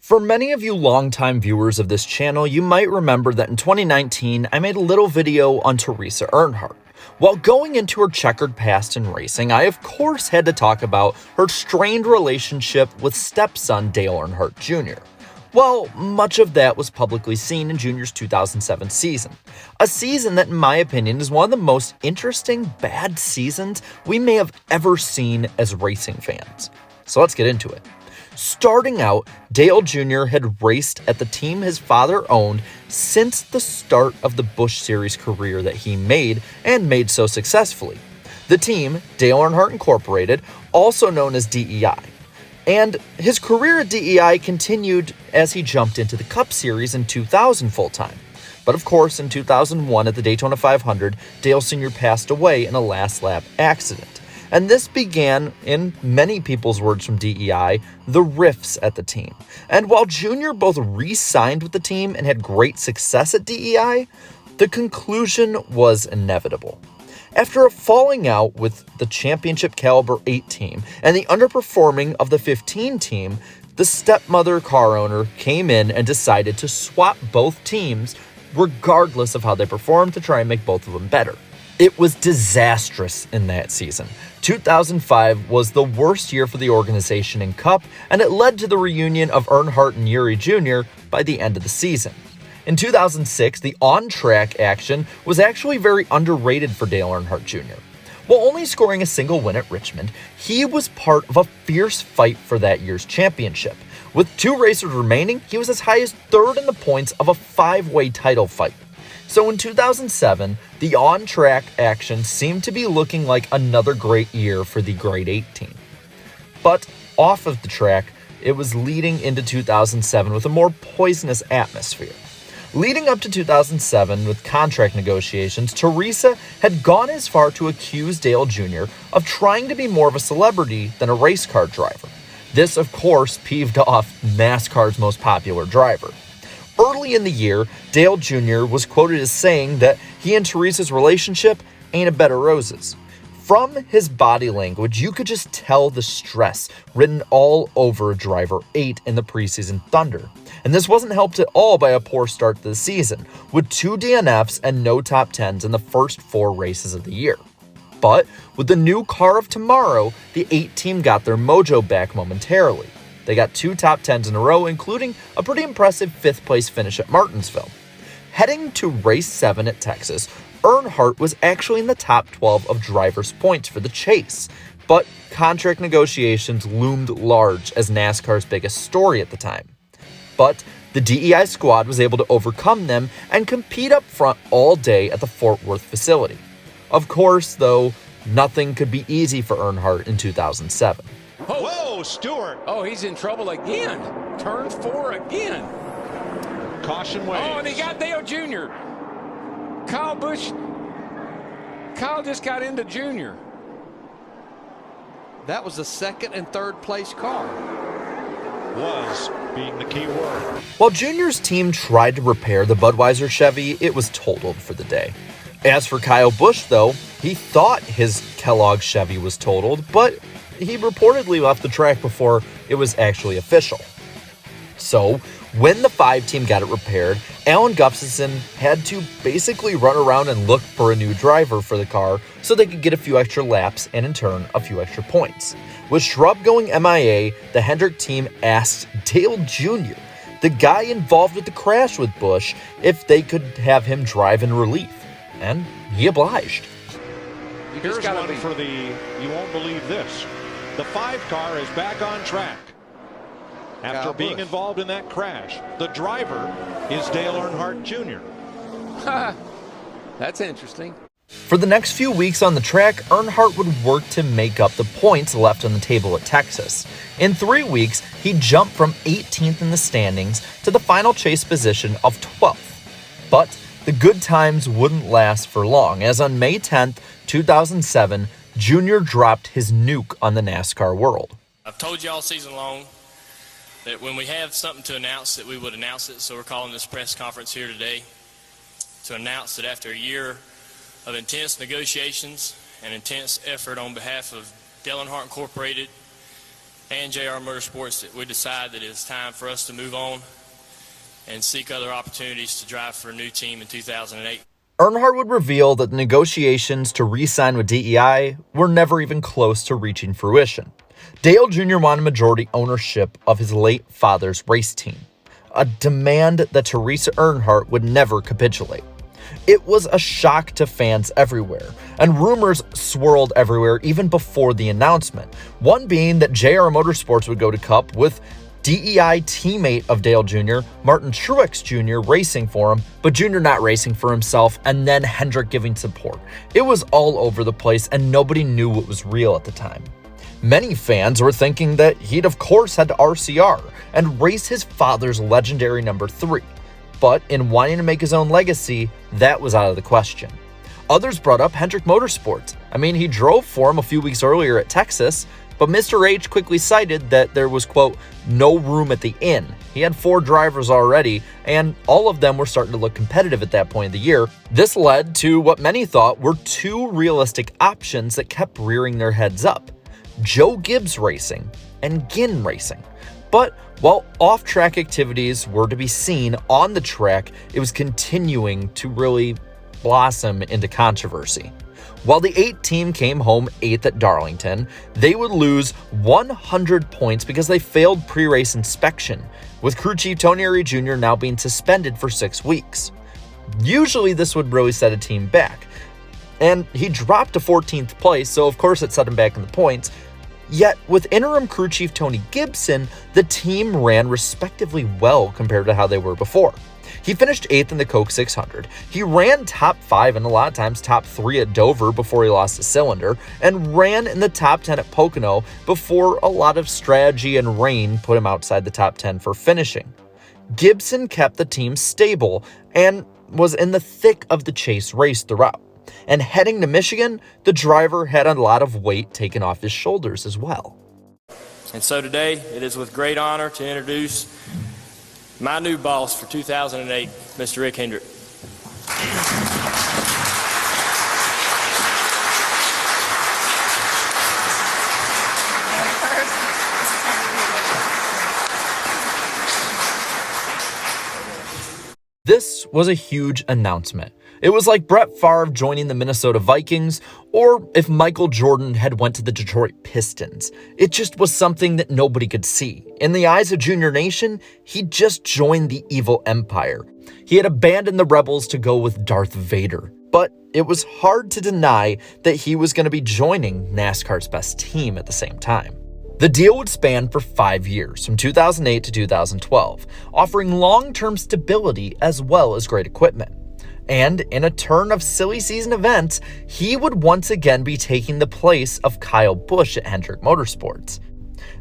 For many of you longtime viewers of this channel, you might remember that in 2019, I made a little video on Teresa Earnhardt. While going into her checkered past in racing, I of course had to talk about her strained relationship with stepson Dale Earnhardt Jr. Well, much of that was publicly seen in Junior's 2007 season. A season that, in my opinion, is one of the most interesting bad seasons we may have ever seen as racing fans. So let's get into it. Starting out, Dale Jr. had raced at the team his father owned since the start of the Busch Series career that he made, and made so successfully. The team, Dale Earnhardt Incorporated, also known as DEI. And his career at DEI continued as he jumped into the Cup Series in 2000 full-time. But of course, in 2001 at the Daytona 500, Dale Sr. passed away in a last-lap accident. And this began, in many people's words from DEI, the rifts at the team. And while Junior both re-signed with the team and had great success at DEI, the conclusion was inevitable. After a falling out with the championship caliber 8 team and the underperforming of the 15 team, the stepmother car owner came in and decided to swap both teams regardless of how they performed to try and make both of them better. It was disastrous in that season. 2005 was the worst year for the organization in Cup, and it led to the reunion of Earnhardt and Urey Jr. by the end of the season. In 2006, the on-track action was actually very underrated for Dale Earnhardt Jr. While only scoring a single win at Richmond, he was part of a fierce fight for that year's championship. With 2 races remaining, he was as high as 3rd in the points of a 5-way title fight. So in 2007, the on-track action seemed to be looking like another great year for the Grade 8 team. But off of the track, it was leading into 2007 with a more poisonous atmosphere. Leading up to 2007 with contract negotiations, Teresa had gone as far to accuse Dale Jr. of trying to be more of a celebrity than a race car driver. This, of course, peeved off NASCAR's most popular driver. Early in the year, Dale Jr. was quoted as saying that he and Teresa's relationship ain't a bed of roses. From his body language, you could just tell the stress written all over driver 8 in the preseason Thunder. And this wasn't helped at all by a poor start to the season, with 2 DNFs and no top 10s in the first 4 races of the year. But with the new car of tomorrow, the 8 team got their mojo back momentarily. They got 2 top 10s in a row, including a pretty impressive 5th place finish at Martinsville. Heading to race 7 at Texas, Earnhardt was actually in the top 12 of drivers' points for the chase, but contract negotiations loomed large as NASCAR's biggest story at the time. But the DEI squad was able to overcome them and compete up front all day at the Fort Worth facility. Of course, though, nothing could be easy for Earnhardt in 2007. Whoa, Stewart. Oh, he's in trouble again. Turn 4 again. Caution waves. Oh, and he got Dale Jr. Kyle just got into Junior. That was the 2nd and 3rd place car. Was being the key word. While Junior's team tried to repair the Budweiser Chevy, it was totaled for the day. As for Kyle Busch, though, he thought his Kellogg Chevy was totaled, but he reportedly left the track before it was actually official. So, when the 5 team got it repaired, Alan Gustafson had to basically run around and look for a new driver for the car so they could get a few extra laps and in turn a few extra points. With Shrub going MIA, the Hendrick team asked Dale Jr., the guy involved with the crash with Busch, if they could have him drive in relief, and he obliged. Here's one for the, you won't believe this. The 5 car is back on track. After being involved in that crash, the driver is Dale Earnhardt Jr. That's interesting. For the next few weeks on the track, Earnhardt would work to make up the points left on the table at Texas. In 3 weeks, he jumped from 18th in the standings to the final chase position of 12th. But the good times wouldn't last for long, as on May 10th, 2007, Junior dropped his nuke on the NASCAR world. I've told you all season long that when we have something to announce that we would announce it, so we're calling this press conference here today to announce that after a year of intense negotiations and intense effort on behalf of Dale Earnhardt Incorporated and JR Motorsports that we decide that it's time for us to move on and seek other opportunities to drive for a new team in 2008. Earnhardt would reveal that the negotiations to re-sign with DEI were never even close to reaching fruition. Dale Jr. wanted majority ownership of his late father's race team, a demand that Teresa Earnhardt would never capitulate. It was a shock to fans everywhere, and rumors swirled everywhere even before the announcement, one being that JR Motorsports would go to Cup with DEI teammate of Dale Jr., Martin Truex Jr. racing for him, but Jr. not racing for himself, and then Hendrick giving support. It was all over the place, and nobody knew what was real at the time. Many fans were thinking that he'd of course head to RCR and race his father's legendary number 3. But in wanting to make his own legacy, that was out of the question. Others brought up Hendrick Motorsports. I mean, he drove for him a few weeks earlier at Texas, but Mr. H quickly cited that there was, quote, no room at the inn. He had 4 drivers already, and all of them were starting to look competitive at that point of the year. This led to what many thought were 2 realistic options that kept rearing their heads up: Joe Gibbs Racing and Ginn Racing. But while off-track activities were to be seen on the track, it was continuing to really blossom into controversy. While the 8 team came home 8th at Darlington, they would lose 100 points because they failed pre-race inspection, with crew chief Tony Aree Jr. now being suspended for 6 weeks. Usually this would really set a team back, and he dropped to 14th place, so of course it set him back in the points. Yet, with interim crew chief Tony Gibson, the team ran respectively well compared to how they were before. He finished 8th in the Coke 600. He ran top 5 and a lot of times top 3 at Dover before he lost a cylinder, and ran in the top 10 at Pocono before a lot of strategy and rain put him outside the top 10 for finishing. Gibson kept the team stable and was in the thick of the chase race throughout. And heading to Michigan, the driver had a lot of weight taken off his shoulders as well. And so today, it is with great honor to introduce my new boss for 2008, Mr. Rick Hendrick. This was a huge announcement. It was like Brett Favre joining the Minnesota Vikings, or if Michael Jordan had went to the Detroit Pistons. It just was something that nobody could see. In the eyes of Junior Nation, he just joined the evil empire. He had abandoned the rebels to go with Darth Vader. But it was hard to deny that he was going to be joining NASCAR's best team at the same time. The deal would span for 5 years, from 2008 to 2012, offering long-term stability as well as great equipment. And in a turn of silly season events, he would once again be taking the place of Kyle Busch at Hendrick Motorsports.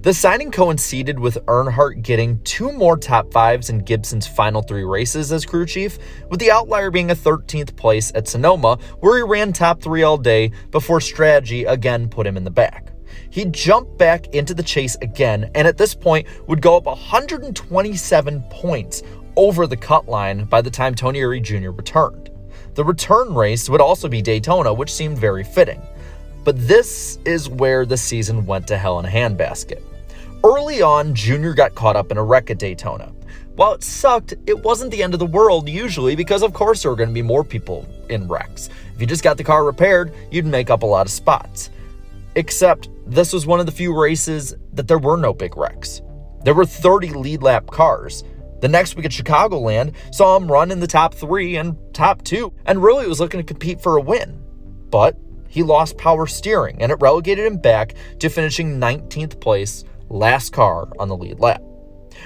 The signing coincided with Earnhardt getting 2 more top 5s in Gibson's final 3 races as crew chief, with the outlier being a 13th place at Sonoma, where he ran top 3 all day before strategy again put him in the back. He jumped back into the chase again, and at this point would go up 127 points over the cut line by the time Tony Aree Jr. returned. The return race would also be Daytona, which seemed very fitting. But this is where the season went to hell in a handbasket. Early on, Jr. got caught up in a wreck at Daytona. While it sucked, it wasn't the end of the world usually, because of course there were going to be more people in wrecks. If you just got the car repaired, you'd make up a lot of spots. Except this was one of the few races that there were no big wrecks. There were 30 lead lap cars. The next week at Chicagoland saw him run in the top 3 and top 2, and really was looking to compete for a win. But he lost power steering, and it relegated him back to finishing 19th place, last car on the lead lap.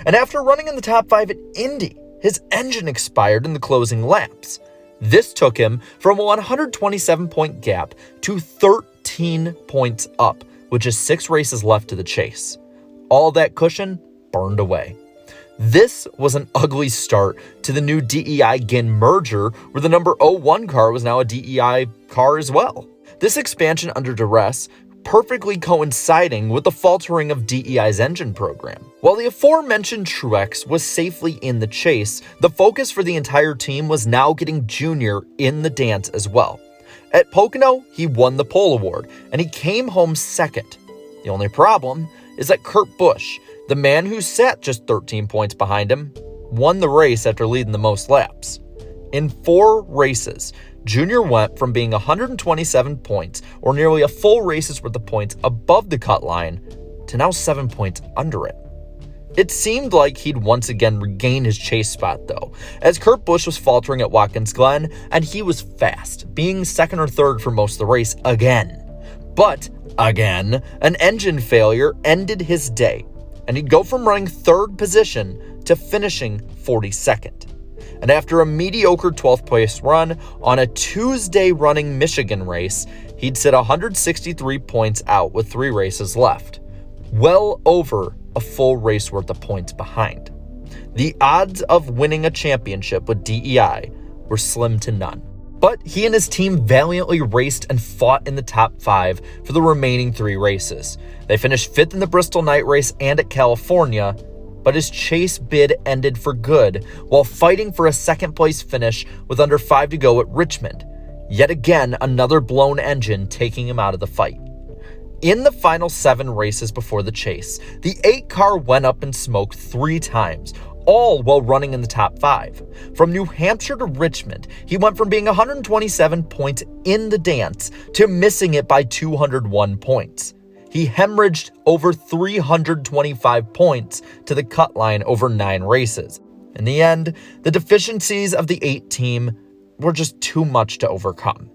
And after running in the top 5 at Indy, his engine expired in the closing laps. This took him from a 127-point gap to 13 points up, with just 6 races left to the chase. All that cushion burned away. This was an ugly start to the new DEI-Ginn merger, where the number 01 car was now a DEI car as well. This expansion under duress perfectly coinciding with the faltering of DEI's engine program. While the aforementioned Truex was safely in the chase, the focus for the entire team was now getting Junior in the dance as well. At Pocono, he won the pole award, and he came home second. The only problem is that Kurt Busch, the man who sat just 13 points behind him, won the race after leading the most laps. In 4 races, Junior went from being 127 points, or nearly a full race's worth of points above the cut line, to now 7 points under it. It seemed like he'd once again regained his chase spot though, as Kurt Busch was faltering at Watkins Glen, and he was fast, being second or third for most of the race again. But, again, an engine failure ended his day, and he'd go from running 3rd position to finishing 42nd. And after a mediocre 12th place run on a Tuesday running Michigan race, he'd sit 163 points out with 3 races left, well over a full race worth of points behind. The odds of winning a championship with DEI were slim to none. But he and his team valiantly raced and fought in the top 5 for the remaining 3 races. They finished 5th in the Bristol night race and at California, but his chase bid ended for good while fighting for a 2nd place finish with under 5 to go at Richmond. Yet again, another blown engine taking him out of the fight. In the final 7 races before the chase, the 8 car went up in smoke 3 times, all while running in the top 5. From New Hampshire to Richmond, he went from being 127 points in the dance to missing it by 201 points. He hemorrhaged over 325 points to the cut line over 9 races. In the end, the deficiencies of the 8 team were just too much to overcome.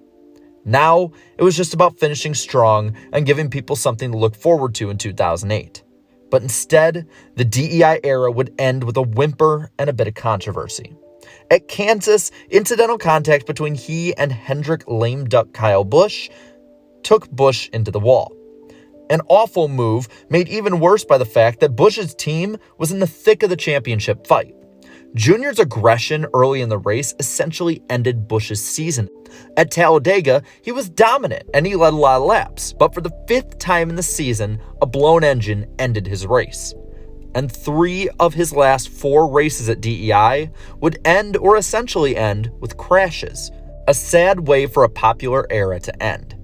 Now, it was just about finishing strong and giving people something to look forward to in 2008. But instead, the DEI era would end with a whimper and a bit of controversy. At Kansas, incidental contact between he and Hendrick lame duck Kyle Busch took Busch into the wall. An awful move made even worse by the fact that Busch's team was in the thick of the championship fight. Junior's aggression early in the race essentially ended Busch's season. At Talladega, he was dominant and he led a lot of laps, but for the 5th time in the season, a blown engine ended his race. And 3 of his last 4 races at DEI would end or essentially end with crashes, a sad way for a popular era to end.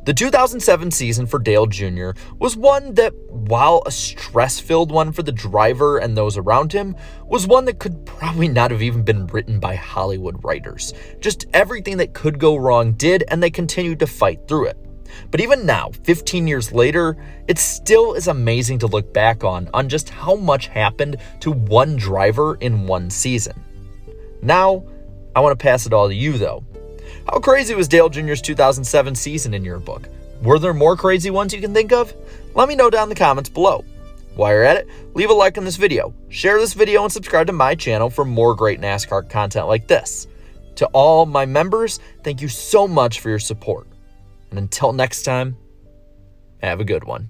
The 2007 season for Dale Jr. was one that, while a stress-filled one for the driver and those around him, was one that could probably not have even been written by Hollywood writers. Just everything that could go wrong did, and they continued to fight through it. But even now, 15 years later, it still is amazing to look back on just how much happened to one driver in one season. Now, I want to pass it all to you, though. How crazy was Dale Jr.'s 2007 season in your book? Were there more crazy ones you can think of? Let me know down in the comments below. While you're at it, leave a like on this video, share this video, and subscribe to my channel for more great NASCAR content like this. To all my members, thank you so much for your support. And until next time, have a good one.